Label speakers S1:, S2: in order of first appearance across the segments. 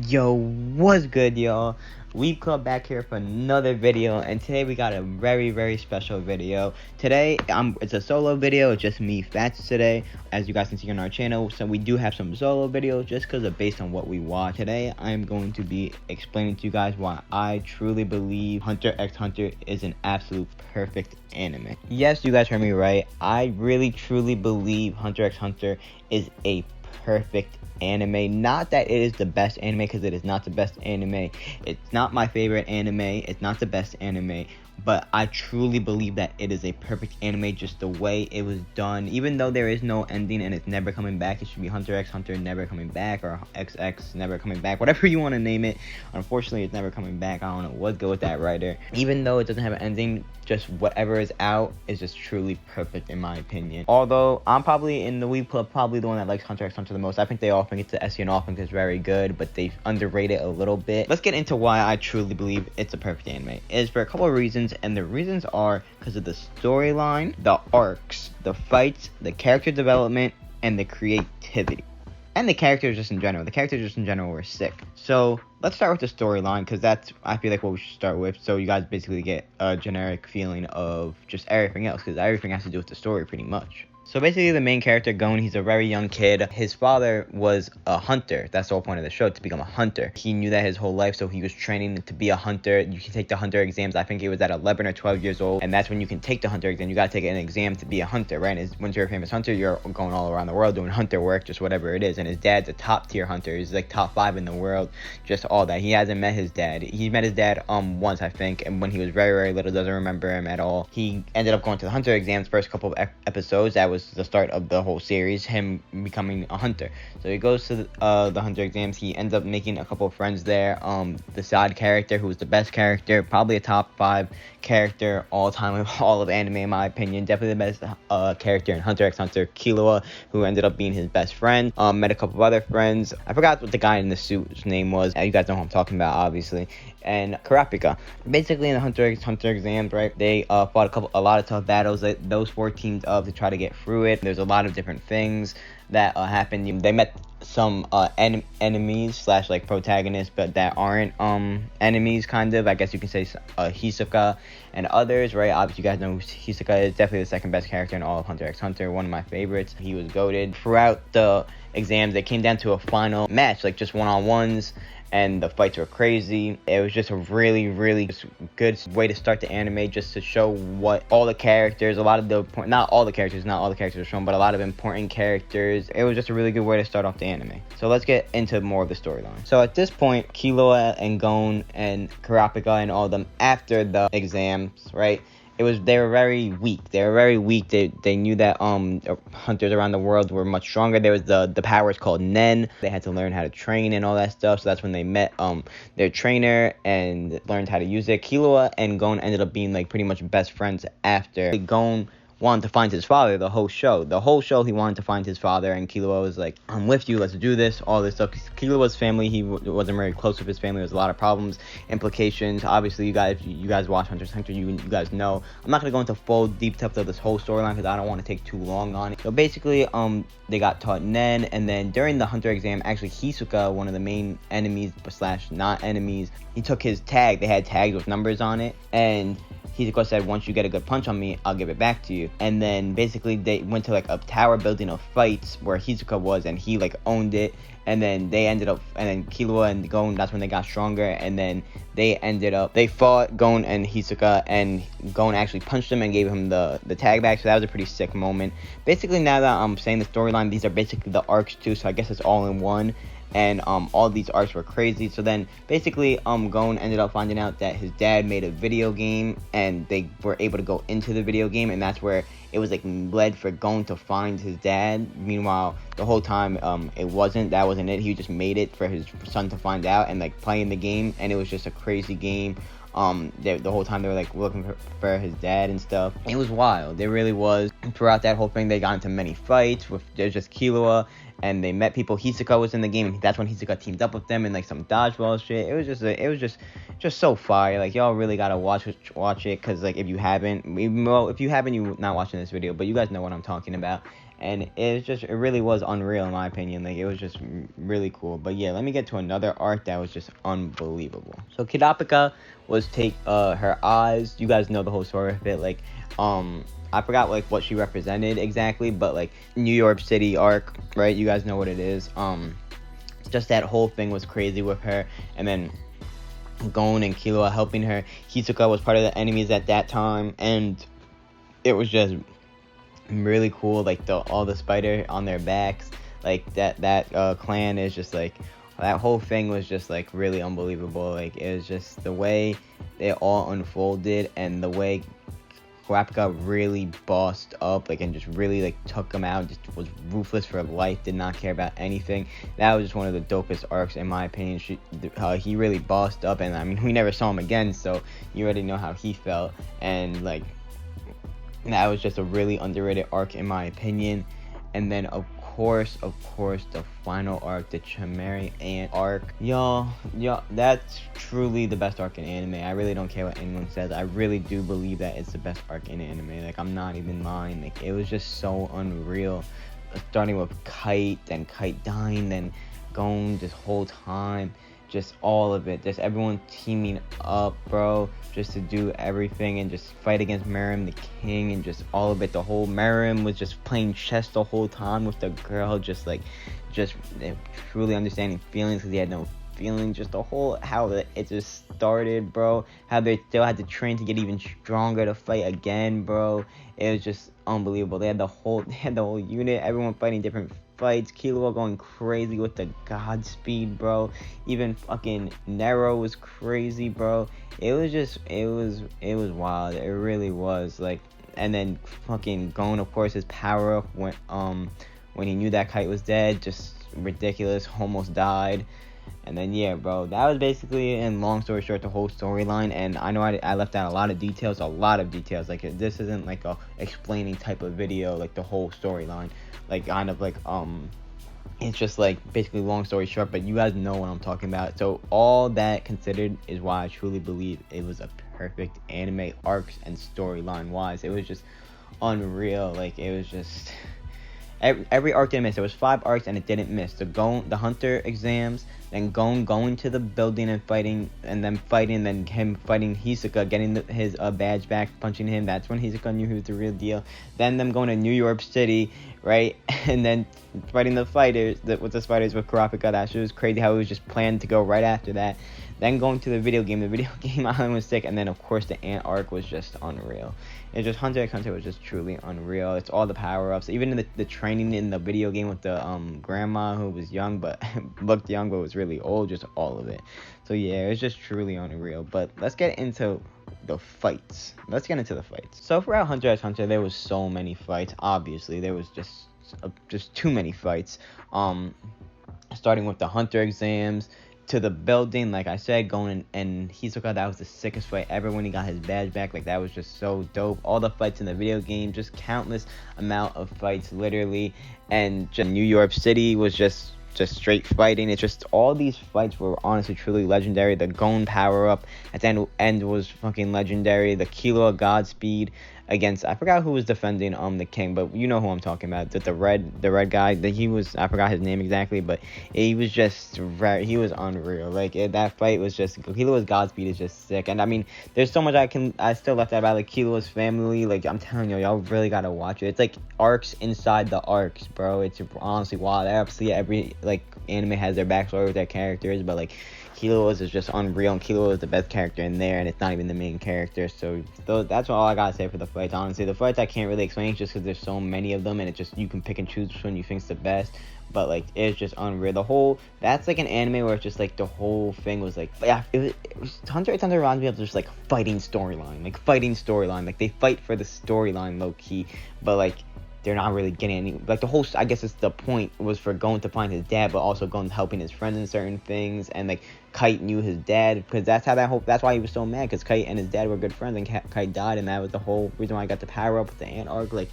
S1: Yo, what's good, y'all? Weeb Club back here for another video, and today we got a very special video. Today, it's a solo video. It's just me, Fats, today, as you guys can see on our channel. So we do have some solo videos just because of based on what we watch. Today, I am going to be explaining to you guys why I truly believe Hunter x Hunter is an absolute perfect anime. Yes, you guys heard me right. I really truly believe Hunter x Hunter is a perfect anime. Not that it is the best anime, because it is not the best anime. It's not my favorite anime. It's not the best anime. But I truly believe that it is a perfect anime, just the way it was done. Even though there is no ending and it's never coming back, it should be Hunter x Hunter never coming back, or XX never coming back, whatever you want to name it. Unfortunately, it's never coming back. I don't know what's good with that writer. Even though it doesn't have an ending, just whatever is out is just truly perfect in my opinion. Although I'm probably in the Weeb Club probably the one that likes Hunter x Hunter the most. I think they all think it's the SE all think it's very good, but they underrate it a little bit. Let's get into why I truly believe it's a perfect anime. It is for a couple of reasons, and the reasons are because of the storyline, the arcs, the fights, the character development, and the creativity. And the characters just in general. The characters just in general were sick. So let's start with the storyline, because that's, I feel like, what we should start with. So you guys basically get a generic feeling of just everything else, because everything has to do with the story pretty much. So basically the main character, Gon, he's a very young kid. His father was a hunter. That's the whole point of the show, to become a hunter. He knew that his whole life, so he was training to be a hunter. You can take the hunter exams. I think he was at 11 or 12 years old, and that's when you can take the hunter exam. You gotta take an exam to be a hunter, right? And once you're a famous hunter, you're going all around the world doing hunter work, just whatever it is. And his dad's a top tier hunter. He's like top 5 in the world, just all that. He hasn't met his dad. He met his dad once, I think, and when he was very little, doesn't remember him at all. He ended up going to the hunter exams first couple of episodes. That was the start of the whole series, him becoming a hunter. So he goes to the hunter exams. He ends up making a couple of friends there. The side character, who was the best character, probably a top 5 character all time of all of anime in my opinion. Definitely the best character in Hunter x Hunter, Killua, who ended up being his best friend. Met a couple of other friends. I forgot what the guy in the suit's name was. You guys know who I'm talking about, obviously. And Kurapika. Basically in the Hunter x Hunter exams, right, they fought a lot of tough battles. Those 4 teamed up to try to get through it. There's a lot of different things that happened. They met some enemies slash like protagonists, but that aren't enemies, kind of. I guess you can say Hisoka and others, right? Obviously, you guys know who Hisoka is. Definitely the second best character in all of Hunter x Hunter. One of my favorites. He was goated. Throughout the exams, they came down to a final match, like just one-on-ones. And the fights were crazy. It was just a really good way to start the anime, just to show what all the characters, a lot of the not all the characters are shown, but a lot of important characters. It was just a really good way to start off the anime. So let's get into more of the storyline. So at this point, Killua and Gon and Kurapika and all of them, after the exams, right, they were very weak. They knew that hunters around the world were much stronger. There was the powers called Nen. They had to learn how to train and all that stuff. So that's when they met their trainer and learned how to use it. Killua and Gon ended up being like pretty much best friends after. Gon wanted to find his father the whole show. He wanted to find his father, and Killua was like, I'm with you, let's do this, all this stuff. Killua's family, he wasn't very close with his family. There was a lot of problems, implications. Obviously, you guys watch Hunter x Hunter, you guys know. I'm not going to go into full deep depth of this whole storyline because I don't want to take too long on it. So basically, they got taught Nen, and then during the Hunter exam, actually Hisoka, one of the main enemies slash not enemies, he took his tag. They had tags with numbers on it, and Hisoka said, once you get a good punch on me, I'll give it back to you. And then basically they went to like a tower building of fights where Hisoka was, and he like owned it. And then and then Killua and Gon, that's when they got stronger. And then they fought Gon and Hisoka, and Gon actually punched him and gave him the tag back. So that was a pretty sick moment. Basically, now that I'm saying the storyline, these are basically the arcs too. So I guess it's all in one. And all these arcs were crazy. So then basically Gon ended up finding out that his dad made a video game, and they were able to go into the video game, and that's where it was like led for Gon to find his dad. Meanwhile, the whole time that wasn't it. He just made it for his son to find out and like playing the game, and it was just a crazy game. The whole time they were like looking for his dad and stuff. It was wild. It really was. Throughout that whole thing, they got into many fights. There's just Killua and they met people. Hisoka was in the game, and that's when Hisoka teamed up with them in like some dodgeball shit. It was just so fire. Like, y'all really gotta watch it, cause like if you haven't, well, if you haven't, you not watching this video, but you guys know what I'm talking about. And it really was unreal in my opinion. Like, it was just really cool. But yeah, let me get to another arc that was just unbelievable. So Kidapika was her eyes. You guys know the whole story of it. Like, I forgot like what she represented exactly, but like New York City arc, right? You guys know what it is. Just that whole thing was crazy with her, and then Gon and Killua helping her. Hisoka was part of the enemies at that time, and it was just really cool. Like all the spider on their backs, like that clan is just like, that whole thing was just like really unbelievable. Like, it was just the way it all unfolded, and the way Kurapika really bossed up, like, and just really like took him out, just was ruthless for life, did not care about anything. That was just one of the dopest arcs in my opinion. He really bossed up, and I mean, we never saw him again, so you already know how he felt. And like, that was just a really underrated arc in my opinion. And then of course the final arc, the Chimera Ant arc, y'all, that's truly the best arc in anime. I really don't care what anyone says. I really do believe that it's the best arc in anime. Like, I'm not even lying. Like, it was just so unreal, starting with Kite, then Kite dying, then Gon this whole time, just all of it, just everyone teaming up, bro, just to do everything and just fight against Merim the king, and just all of it. The whole Merim was just playing chess the whole time with the girl, just truly understanding feelings, because he had no feelings. Just the whole, how it just started, bro, how they still had to train to get even stronger to fight again, bro. It was just unbelievable. They had the whole unit, everyone fighting different fights. Killua going crazy with the Godspeed, bro. Even fucking Nero was crazy, bro. It was wild. It really was. Like, and then fucking Gon, of course, his power up when he knew that Kite was dead, just ridiculous, almost died. And then yeah, bro, that was basically, in long story short, the whole storyline. And I know I left out a lot of details. Like, this isn't like a explaining type of video, like the whole storyline, like kind of like it's just like basically long story short, but you guys know what I'm talking about. So all that considered is why I truly believe it was a perfect anime, arcs and storyline wise. It was just unreal. Like, it was just every arc didn't miss. There was 5 arcs and it didn't miss. The hunter exams, then going to the building and fighting, and then him fighting Hisoka, getting his badge back, punching him. That's when Hisoka knew he was the real deal. Then them going to New York City, right? And then fighting the spiders with Kurapika. That shit was crazy how it was just planned to go right after that. Then going to the video game. The video game island was sick. And then of course the ant arc was just unreal. It's just Hunter x Hunter was just truly unreal. It's all the power-ups, even the training in the video game with the grandma who was young but looked young but was really old, just all of it. So yeah, it's just truly unreal. But let's get into the fights. So throughout Hunter x Hunter, there was so many fights. Obviously, there was just too many fights. Starting with the Hunter exams, to the building, like I said, going and Hisoka, that was the sickest fight ever when he got his badge back. Like, that was just so dope. All the fights in the video game, just countless amount of fights, literally. And just New York City was just straight fighting. It's just all these fights were honestly truly legendary. The Gon power up at the end was fucking legendary. The Killua Godspeed against, I forgot who was defending the king, but you know who I'm talking about. The red guy, I forgot his name exactly, but he was just he was unreal. Like, that fight was just, Killua's Godspeed is just sick. And I mean, there's so much I still left out about like Killua's family. Like, I'm telling y'all really gotta watch it. It's like arcs inside the arcs, bro. It's honestly wild. Obviously every like anime has their backstory with their characters, but like Killua's is just unreal, and Killua is the best character in there, and it's not even the main character. So that's all I gotta say for the fights. Honestly, the fights I can't really explain just because there's so many of them, and it's just, you can pick and choose which one you think's the best. But like, it's just unreal. That's like an anime where it's just like the whole thing was like, yeah, it was Hunter x Hunter reminds me of just like fighting storyline. Like, they fight for the storyline low key, but like they're not really getting any, like, the whole, I guess it's the point was for Gon to find his dad, but also Gon helping his friends in certain things, and like Kite knew his dad, because that's why he was so mad, because Kite and his dad were good friends, and Kite died, and that was the whole reason why I got the power up with the ant arc. Like,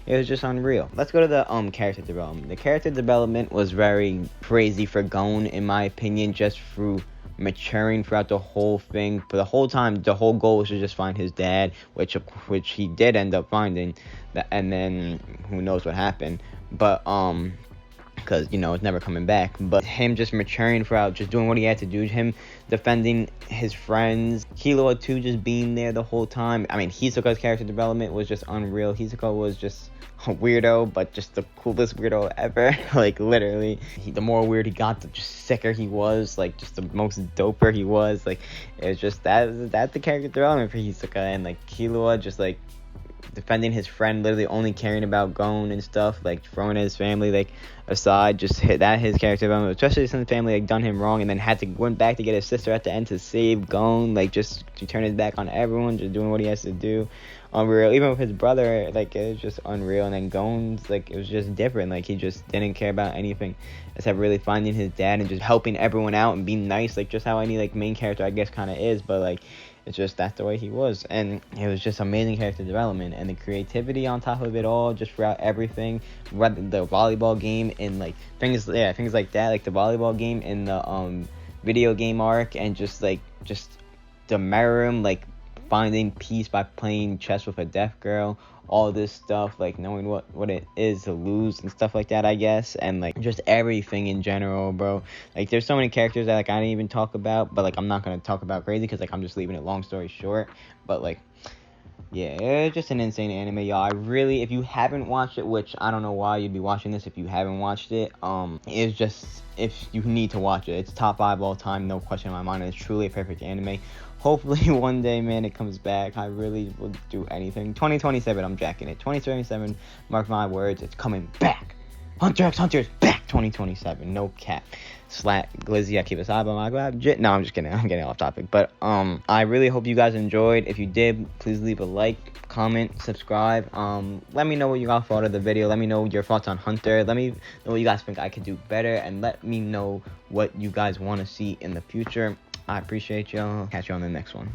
S1: it was just unreal. Let's go to the character development. The character development was very crazy for Gon, in my opinion, just through maturing throughout the whole thing. For the whole time, the whole goal was to just find his dad, which he did end up finding, and then who knows what happened, but because it's never coming back. But him just maturing throughout, just doing what he had to do, him defending his friends, Killua too, just being there the whole time. I mean, Hisoka's character development was just unreal. Hisoka was just a weirdo, but just the coolest weirdo ever. Like, literally, the more weird he got, the just sicker he was. Like, just the most doper he was. Like, it was just that's the character development for Hisoka. And like Killua just like defending his friend, literally only caring about Gon and stuff, like throwing his family like aside, just hit that his character development, especially since the family like done him wrong, and then had to went back to get his sister at the end to save Gon, like just to turn his back on everyone, just doing what he has to do. Unreal. Even with his brother, like, it was just unreal. And then Gon's, like, it was just different. Like, he just didn't care about anything except really finding his dad and just helping everyone out and being nice, like just how any like main character I guess kind of is. But like, it's just that's the way he was, and it was just amazing character development, and the creativity on top of it all, just throughout everything. The volleyball game and like things like that, like the volleyball game in the video game arc, and just the Meruem, like finding peace by playing chess with a deaf girl, all this stuff, like knowing what it is to lose and stuff like that, I guess, and like just everything in general, bro. Like, there's so many characters that like I didn't even talk about, but like I'm not gonna talk about crazy because like I'm just leaving it long story short. But like, yeah, it's just an insane anime, y'all. I really, if you haven't watched it, which I don't know why you'd be watching this if you haven't watched it, it's just, if you need to watch it, it's top 5 all time, no question in my mind. It's truly a perfect anime. Hopefully one day, man, it comes back. I really would do anything. 2027, I'm jacking it. 2027, mark my words, it's coming back. Hunter x Hunter is back 2027, no cap. Slack Glizzy, I keep a side by my grab. No, I'm just kidding. I'm getting off topic. But I really hope you guys enjoyed. If you did, please leave a like, comment, subscribe. Let me know what you guys thought of the video. Let me know your thoughts on Hunter. Let me know what you guys think I could do better, and let me know what you guys want to see in the future. I appreciate y'all. Catch you on the next one.